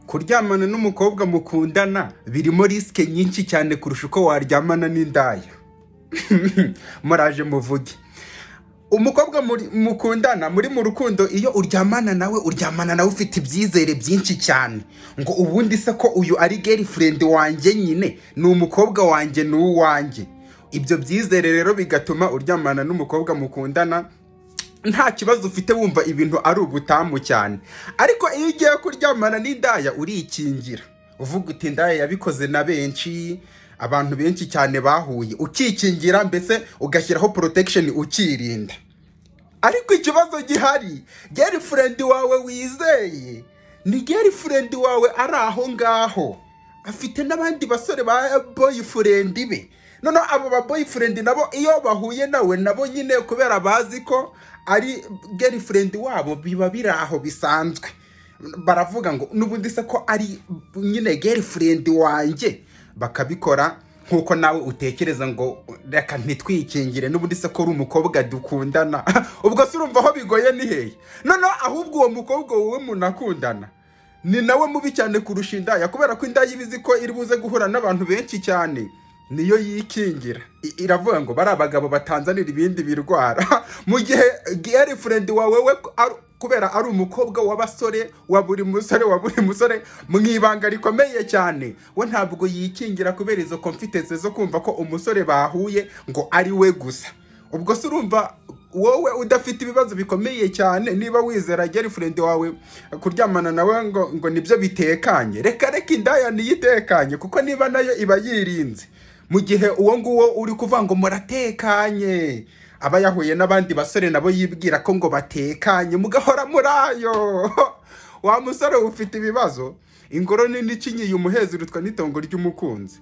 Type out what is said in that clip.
kuryamana n'umukobwa mukundana birimo risike nyinshi cyane kurusha uko waryamana n'indaya. Muraje muvuge. Umukobwa mukundana muri mu rukundo, iyo uryamana nawe ufite ibyizere byinshi cyane ngo ubundi se ko uyu ari girlfriend wanjye nyine ni umukobwa wanjye n'uwanjye. Ibyo byizere rero bigatuma uryamana n'umukobwa mukundana nta kibazo ufite, wumva ibintu ari ubutamu cyane. Ariko iyo ugiye kuryamana n'indaya urikingira, uvuga uti indaya yabikoze na benshi, abantu benshi cyane bahuye, ukikingira mbese ugashyiraho protection ukirinda. Ariko ikibazo gihari, girlfriend wawe wizeye ni girlfriend wawe ari aho ngaho, afite n'abandi basore ba boyfriend be. Noneho abo ba boyfriend nabo iyo bahuye nawe nabo nyine kubera bazi ko ari girlfriend wabo biba biri aho bisanzwe, baravuga ngo nubundi se ko ari nyine girlfriend wanjye, bakabikora nkuko nawe utekereza ngo reka ntitwikingire nubundi se ko uri umukobwa dukundana. Ubwo se urumva aho bigoye ni hehe? Noneho ahubwo uwo mukobwa wowe munakundana ni nawe mubi cyane kurusha indaya, kubera ko indaya ibizi ko iri buze guhura n'abantu benshi cyane, niyo yikingira. Iravuga ngo bari abagabo batanzanira ibindi birwara. Mu gihe girlfriend wawe we kubera ari umukobwa w'abasore wa buri musore mu ibanga rikomeye cyane, we ntabwo yikingira kubera izo confidence zo kumva ko umusore bahuye ngo ari we gusa. Ubwo se urumva wowe udafite ibibazo bikomeye cyane niba wizera girlfriend wawe kuryamana nawe ngo nibyo bitekanye. Reka indaya niyitekanye, kuko niba nayo iba yirinze. Mu gihe uwo nguwo uri kuvuga ngo muratekanye, aba yahuye n'abandi basore nabo yibwira ko ngo batekanye, mugahora murayo. Wa musore ufite ibibazo, ingoro nini icinyiye umuhezi rutwa n'itongo ry'umukunzi.